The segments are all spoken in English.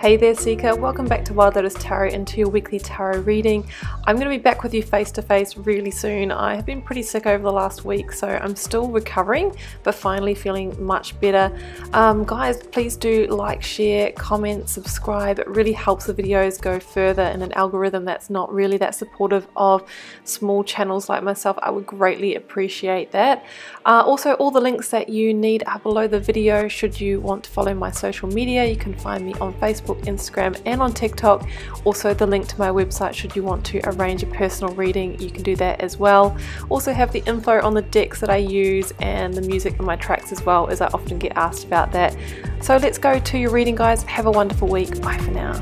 Hey there Seeker, welcome back to Wild Lotus Tarot and to your weekly tarot reading. I'm going to be back with you face to face really soon. I have been pretty sick over the last week, so I'm still recovering but finally feeling much better. Guys, please do like, share, comment, subscribe. It really helps the videos go further in an algorithm that's not really that supportive of small channels like myself. I would greatly appreciate that. Also, all the links that you need are below the video should you want to follow my social media. You can find me on Facebook, Instagram and on TikTok. Also the link to my website should you want to arrange a personal reading, you can do that as well. Also have the info on the decks that I use and the music in my tracks as well, as I often get asked about that. So let's go to your reading, guys. Have a wonderful week. Bye for now.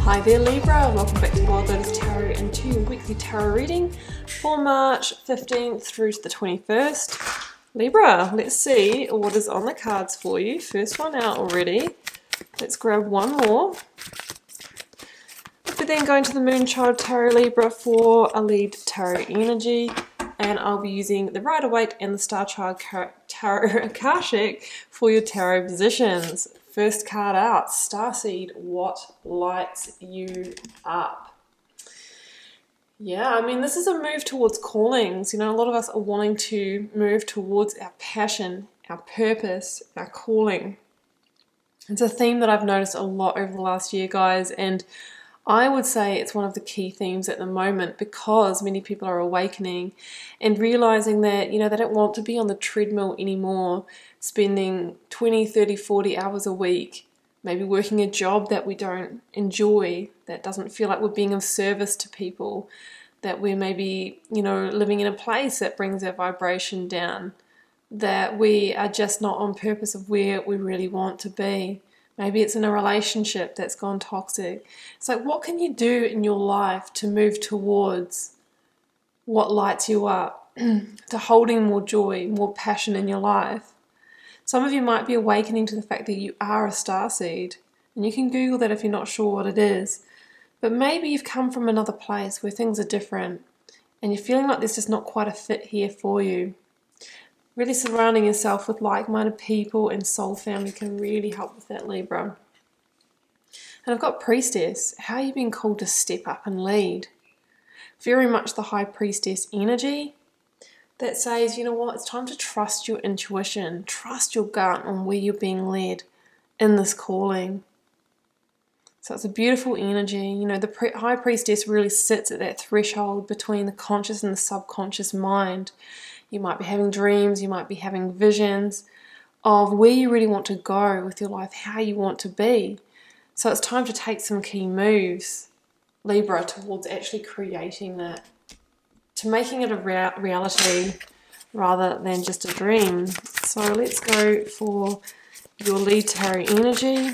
Hi there Libra, welcome back to Wild Lotus Tarot and to your weekly tarot reading for March 15th through to the 21st. Libra, let's see what is on the cards for you. First one out already. Let's grab one more. We're then going to the Moonchild Tarot Libra for a lead tarot energy. And I'll be using the Rider-Waite and the Star Child Tarot Akashic for your tarot positions. First card out, Starseed, what lights you up? Yeah, I mean, this is a move towards callings. You know, a lot of us are wanting to move towards our passion, our purpose, our calling. It's a theme that I've noticed a lot over the last year, guys, and I would say it's one of the key themes at the moment because many people are awakening and realizing that, you know, they don't want to be on the treadmill anymore, spending 20, 30, 40 hours a week, maybe working a job that we don't enjoy, that doesn't feel like we're being of service to people, that we're maybe, you know, living in a place that brings our vibration down, that we are just not on purpose of where we really want to be. Maybe it's in a relationship that's gone toxic. It's like, what can you do in your life to move towards what lights you up, to holding more joy, more passion in your life? Some of you might be awakening to the fact that you are a starseed, and you can Google that if you're not sure what it is. But maybe you've come from another place where things are different, and you're feeling like there's just not quite a fit here for you. Really surrounding yourself with like-minded people and soul family can really help with that, Libra. And I've got Priestess. How are you being called to step up and lead? Very much the High Priestess energy that says, you know what, it's time to trust your intuition, trust your gut on where you're being led in this calling. So it's a beautiful energy. You know, the High Priestess really sits at that threshold between the conscious and the subconscious mind. You might be having dreams, you might be having visions of where you really want to go with your life, how you want to be. So it's time to take some key moves, Libra, towards actually creating that, to making it a reality rather than just a dream. So let's go for your lead tarot energy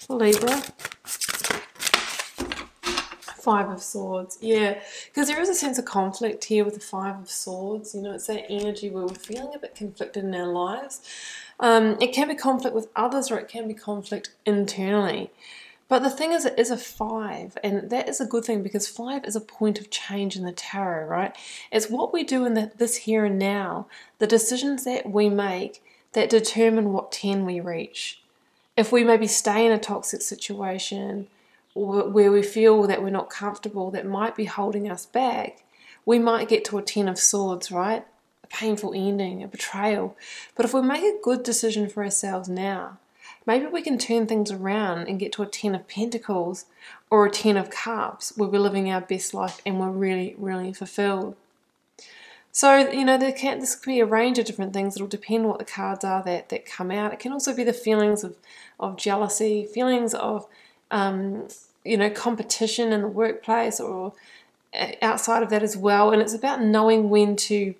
for Libra. Five of Swords. Yeah, because there is a sense of conflict here with the Five of Swords. You know, it's that energy where we're feeling a bit conflicted in our lives. It can be conflict with others or it can be conflict internally. But the thing is, it is a 5, and that is a good thing because 5 is a point of change in the tarot, right? It's what we do in this here and now, the decisions that we make that determine what 10 we reach. If we maybe stay in a toxic situation where we feel that we're not comfortable, that might be holding us back, we might get to a 10 of Swords, right? A painful ending, a betrayal. But if we make a good decision for ourselves now, maybe we can turn things around and get to a 10 of Pentacles or a 10 of Cups where we're living our best life and we're really, really fulfilled. So, you know, this could be a range of different things. It'll depend on what the cards are that come out. It can also be the feelings of jealousy, feelings of, you know, competition in the workplace or outside of that as well. And it's about knowing when to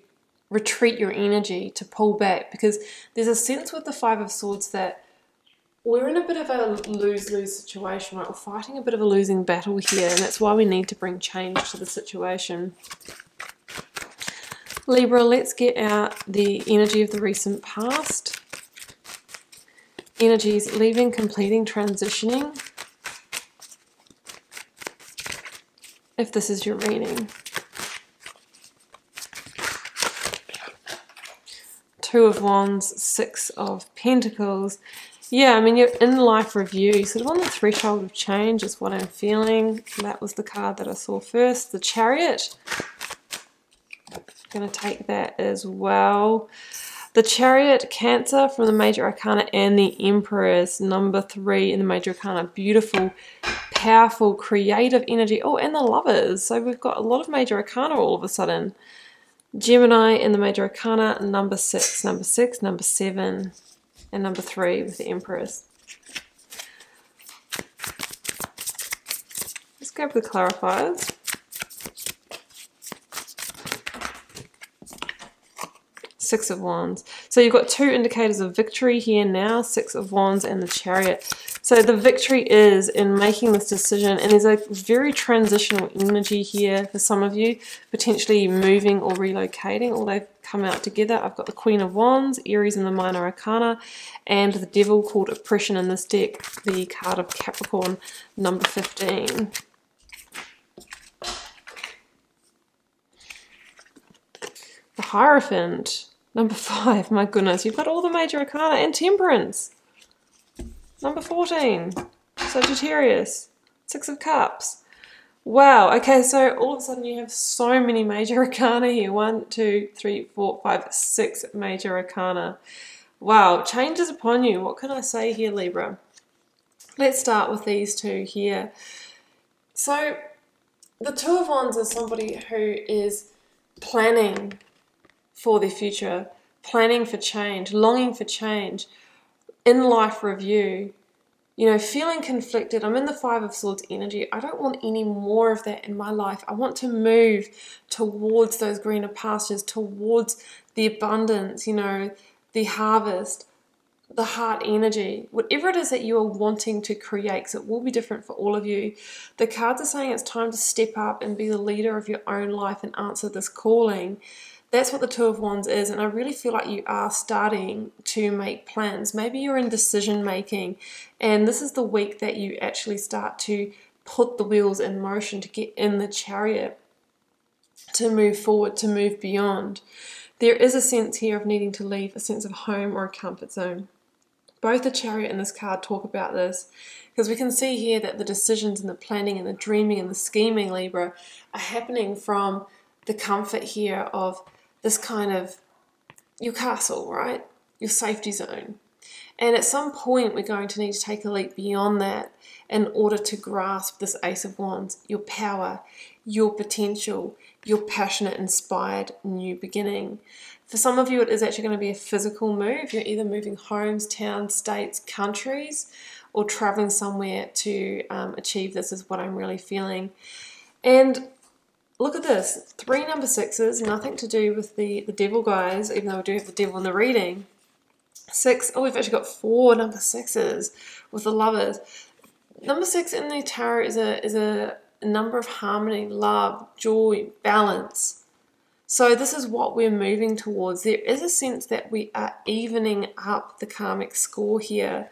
retreat your energy, to pull back, because there's a sense with the Five of Swords that we're in a bit of a lose-lose situation, right? We're fighting a bit of a losing battle here, and that's why we need to bring change to the situation. Libra, let's get out the energy of the recent past. Energies leaving, completing, transitioning. If this is your reading. Two of Wands, Six of Pentacles. Yeah, I mean, you're in life review, sort of on the threshold of change is what I'm feeling. That was the card that I saw first. The Chariot. Going to take that as well. The Chariot, Cancer from the Major Arcana, and the Empress, number 3 in the Major Arcana. Beautiful, powerful, creative energy. Oh, and the Lovers. So we've got a lot of Major Arcana all of a sudden. Gemini in the Major Arcana, number 6, number 6, number 7, and number 3 with the Empress. Let's go with the clarifiers. Six of Wands. So you've got two indicators of victory here now, Six of Wands and the Chariot. So the victory is in making this decision, and there's a very transitional energy here for some of you, potentially moving or relocating, or they've come out together. I've got the Queen of Wands, Aries in the Minor Arcana, and the Devil called Oppression in this deck, the card of Capricorn, number 15. The Hierophant, number 5, my goodness, you've got all the Major Arcana, and Temperance, number 14, Sagittarius, Six of Cups. Wow, okay, so all of a sudden you have so many Major Arcana here. 1, 2, 3, 4, 5, 6 Major Arcana. Wow, change is upon you. What can I say here, Libra? Let's start with these two here. So the Two of Wands is somebody who is planning for their future, planning for change, longing for change, in life review, you know, feeling conflicted. I'm in the Five of Swords energy. I don't want any more of that in my life. I want to move towards those greener pastures, towards the abundance, you know, the harvest, the heart energy, whatever it is that you are wanting to create, because it will be different for all of you. The cards are saying it's time to step up and be the leader of your own life and answer this calling. That's what the Two of Wands is, and I really feel like you are starting to make plans. Maybe you're in decision making, and this is the week that you actually start to put the wheels in motion to get in the chariot, to move forward, to move beyond. There is a sense here of needing to leave a sense of home or a comfort zone. Both the Chariot and this card talk about this, because we can see here that the decisions and the planning and the dreaming and the scheming, Libra, are happening from the comfort here of this kind of your castle, right? Your safety zone. And at some point we're going to need to take a leap beyond that in order to grasp this Ace of Wands, your power, your potential, your passionate, inspired new beginning. For some of you, it is actually going to be a physical move. You're either moving homes, towns, states, countries, or traveling somewhere to achieve this, is what I'm really feeling. And look at this, 3 number 6s, nothing to do with the devil, guys, even though we do have the devil in the reading. 6, oh, we've actually got 4 number 6s with the Lovers. Number 6 in the tarot is a number of harmony, love, joy, balance. So this is what we're moving towards. There is a sense that we are evening up the karmic score here.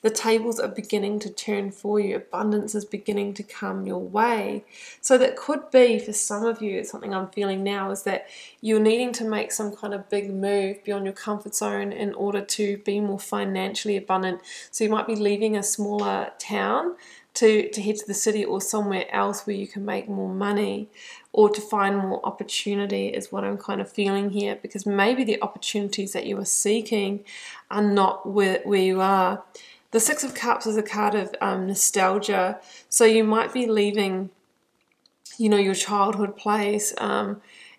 The tables are beginning to turn for you. Abundance is beginning to come your way. So that could be, for some of you, it's something I'm feeling now, is that you're needing to make some kind of big move beyond your comfort zone in order to be more financially abundant. So you might be leaving a smaller town to head to the city or somewhere else where you can make more money, or to find more opportunity, is what I'm kind of feeling here, because maybe the opportunities that you are seeking are not where you are. The Six of Cups is a card of nostalgia, so you might be leaving, you know, your childhood place, and,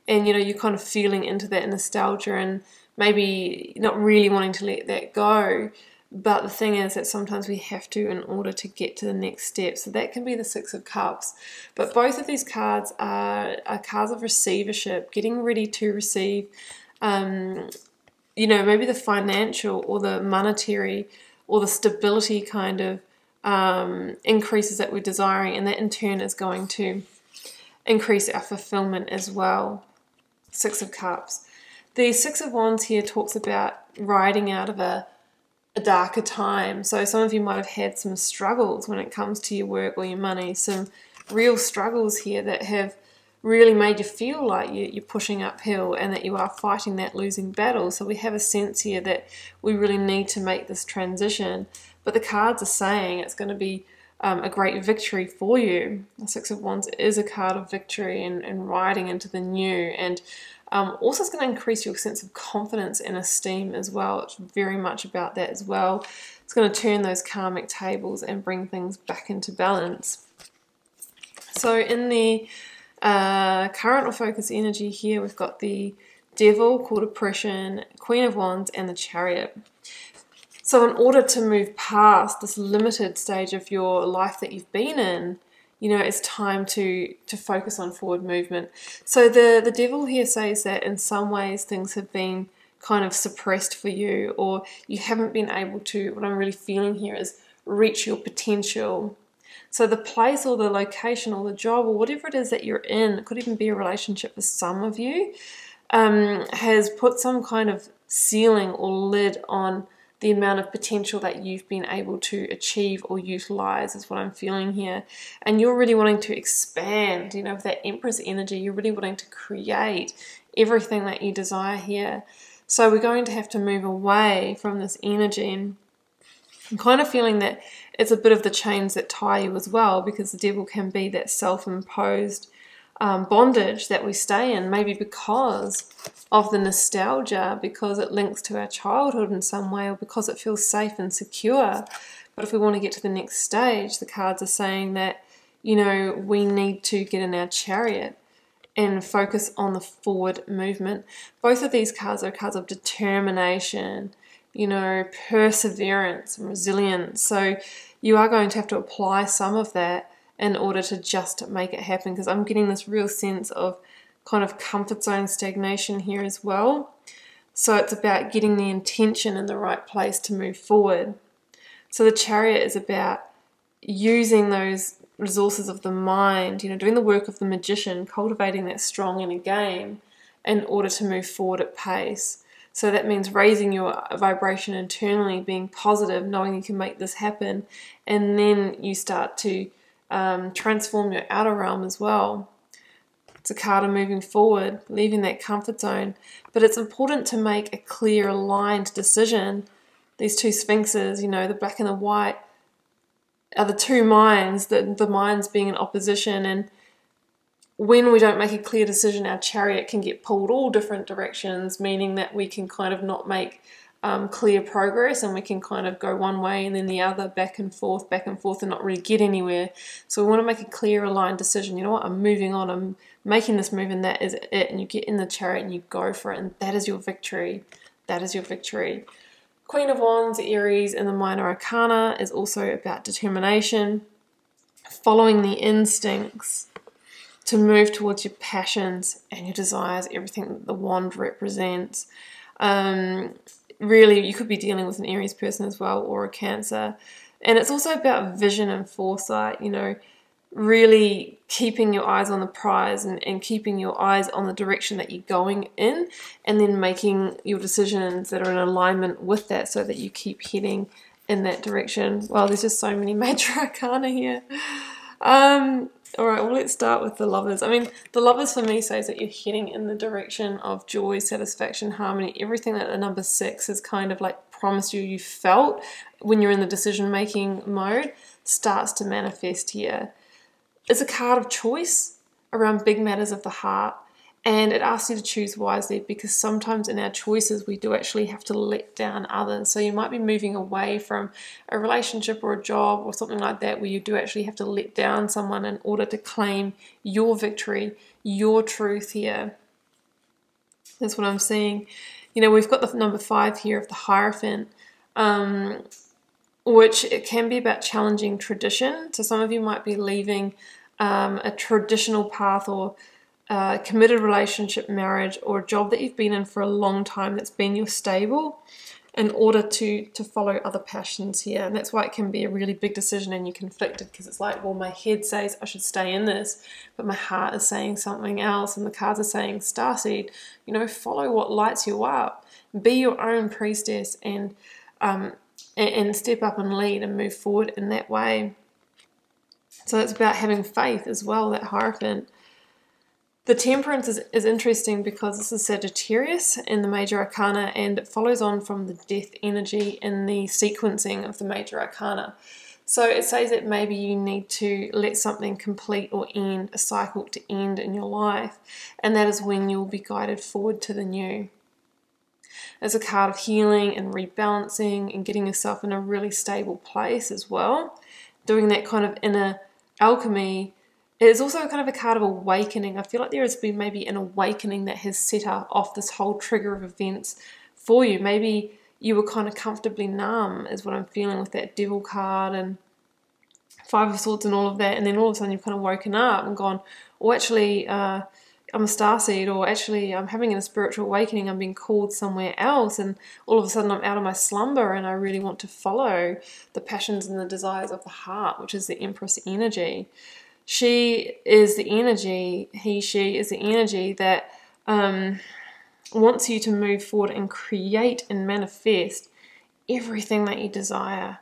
you know, you're kind of feeling into that nostalgia and maybe not really wanting to let that go. But the thing is that sometimes we have to in order to get to the next step. So that can be the Six of Cups. But both of these cards are cards of receivership, getting ready to receive, you know, maybe the financial or the monetary or the stability kind of increases that we're desiring. And that in turn is going to increase our fulfillment as well. Six of Cups. The Six of Wands here talks about riding out of a darker time. So some of you might have had some struggles when it comes to your work or your money, some real struggles here that have really made you feel like you're pushing uphill and that you are fighting that losing battle. So we have a sense here that we really need to make this transition. But the cards are saying it's going to be a great victory for you. The Six of Wands is a card of victory and riding into the new. And also it's going to increase your sense of confidence and esteem as well. It's very much about that as well. It's going to turn those karmic tables and bring things back into balance. So in the current or focus energy here, we've got the Devil, Court Oppression, Queen of Wands, and the Chariot. So in order to move past this limited stage of your life that you've been in, you know, it's time to focus on forward movement. So the Devil here says that in some ways things have been kind of suppressed for you, or you haven't been able to, what I'm really feeling here is reach your potential. So the place or the location or the job or whatever it is that you're in, it could even be a relationship for some of you, has put some kind of ceiling or lid on the amount of potential that you've been able to achieve or utilize is what I'm feeling here. And you're really wanting to expand, you know, with that Empress energy, you're really wanting to create everything that you desire here. So we're going to have to move away from this energy, and I'm kind of feeling that it's a bit of the chains that tie you as well, because the Devil can be that self-imposed bondage that we stay in, maybe because of the nostalgia, because it links to our childhood in some way, or because it feels safe and secure. But if we want to get to the next stage, the cards are saying that, you know, we need to get in our chariot and focus on the forward movement. Both of these cards are cards of determination, you know, perseverance and resilience. So you are going to have to apply some of that in order to just make it happen, because I'm getting this real sense of kind of comfort zone stagnation here as well. So it's about getting the intention in the right place to move forward. So the Chariot is about using those resources of the mind, you know, doing the work of the magician, cultivating that strong inner game in order to move forward at pace. So that means raising your vibration internally, being positive, knowing you can make this happen, and then you start to transform your outer realm as well. It's a card of moving forward, leaving that comfort zone. But it's important to make a clear, aligned decision. These two sphinxes, you know, the black and the white, are the two minds, the minds being in opposition. And when we don't make a clear decision, our chariot can get pulled all different directions, meaning that we can kind of not make clear progress, and we can kind of go one way and then the other, back and forth, and not really get anywhere. So we want to make a clear, aligned decision. You know what, I'm moving on, I'm making this move, and that is it. And you get in the chariot and you go for it, and that is your victory. That is your victory. Queen of Wands, Aries, and the Minor Arcana is also about determination, following the instincts to move towards your passions and your desires, everything that the wand represents. Really, you could be dealing with an Aries person as well, or a Cancer. And it's also about vision and foresight, you know, really keeping your eyes on the prize and keeping your eyes on the direction that you're going in, and then making your decisions that are in alignment with that so that you keep heading in that direction. Well, there's just so many major arcana here. All right, well, let's start with the Lovers. I mean, the Lovers for me says that you're heading in the direction of joy, satisfaction, harmony, everything that the number 6 has kind of like promised you felt when you're in the decision-making mode starts to manifest here. It's a card of choice around big matters of the heart, and it asks you to choose wisely, because sometimes in our choices we do actually have to let down others. So you might be moving away from a relationship or a job or something like that, where you do actually have to let down someone in order to claim your victory, your truth here. That's what I'm seeing. You know, we've got the number 5 here of the Hierophant, which it can be about challenging tradition. So some of you might be leaving a traditional path, or committed relationship, marriage, or a job that you've been in for a long time that's been your stable, in order to follow other passions here. And that's why it can be a really big decision and you're conflicted, because it's like, well, my head says I should stay in this, but my heart is saying something else, and the cards are saying, Starseed, you know, follow what lights you up. Be your own priestess and step up and lead and move forward in that way. So it's about having faith as well, that Hierophant. The Temperance is interesting because this is Sagittarius in the Major Arcana, and it follows on from the Death energy in the sequencing of the Major Arcana. So it says that maybe you need to let something complete or end, a cycle to end in your life, and that is when you'll be guided forward to the new. It's a card of healing and rebalancing and getting yourself in a really stable place as well. Doing that kind of inner alchemy. It is also kind of a card of awakening. I feel like there has been maybe an awakening that has set off this whole trigger of events for you. Maybe you were kind of comfortably numb is what I'm feeling with that Devil card and Five of Swords and all of that, and then all of a sudden you've kind of woken up and gone, oh, actually I'm a starseed, or actually I'm having a spiritual awakening, I'm being called somewhere else, and all of a sudden I'm out of my slumber and I really want to follow the passions and the desires of the heart, which is the Empress energy. She is the energy, she is the energy that wants you to move forward and create and manifest everything that you desire.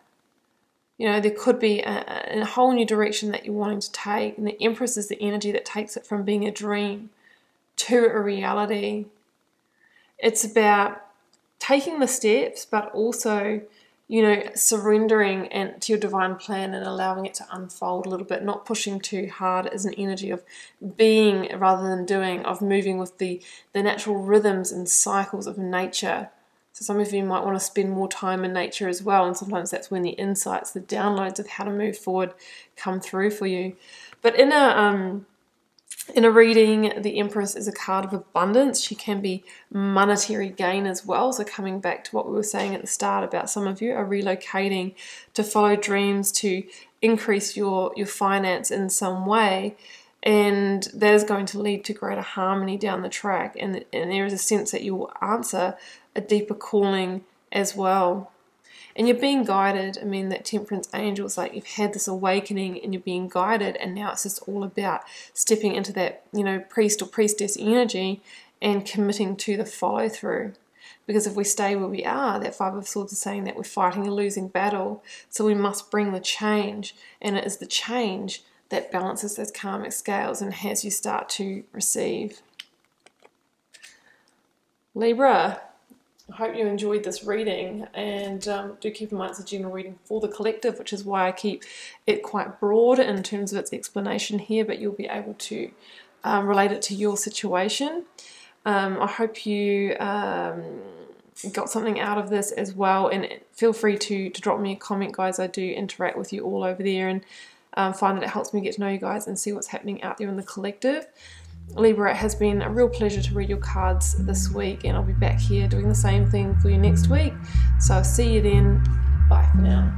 You know, there could be a whole new direction that you're wanting to take, and the Empress is the energy that takes it from being a dream to a reality. It's about taking the steps, but also, you know, surrendering to your divine plan and allowing it to unfold a little bit, not pushing too hard. As an energy of being rather than doing, of moving with the natural rhythms and cycles of nature. So some of you might want to spend more time in nature as well, and sometimes that's when the insights, the downloads of how to move forward come through for you. But in a reading, the Empress is a card of abundance. She can be monetary gain as well. So coming back to what we were saying at the start about some of you are relocating to follow dreams, to increase your finance in some way. And that is going to lead to greater harmony down the track. And there is a sense that you will answer a deeper calling as well. And you're being guided. I mean, that Temperance angel is like you've had this awakening and you're being guided, and now it's just all about stepping into that, you know, priest or priestess energy and committing to the follow through. Because if we stay where we are, that Five of Swords is saying that we're fighting a losing battle. So we must bring the change, and it is the change that balances those karmic scales and has you start to receive. Libra, I hope you enjoyed this reading, and do keep in mind it's a general reading for the collective, which is why I keep it quite broad in terms of its explanation here, but you'll be able to relate it to your situation. I hope you got something out of this as well, and feel free to drop me a comment, guys. I do interact with you all over there, and find that it helps me get to know you guys and see what's happening out there in the collective. Libra, it has been a real pleasure to read your cards this week, and I'll be back here doing the same thing for you next week. So I'll see you then. Bye for now.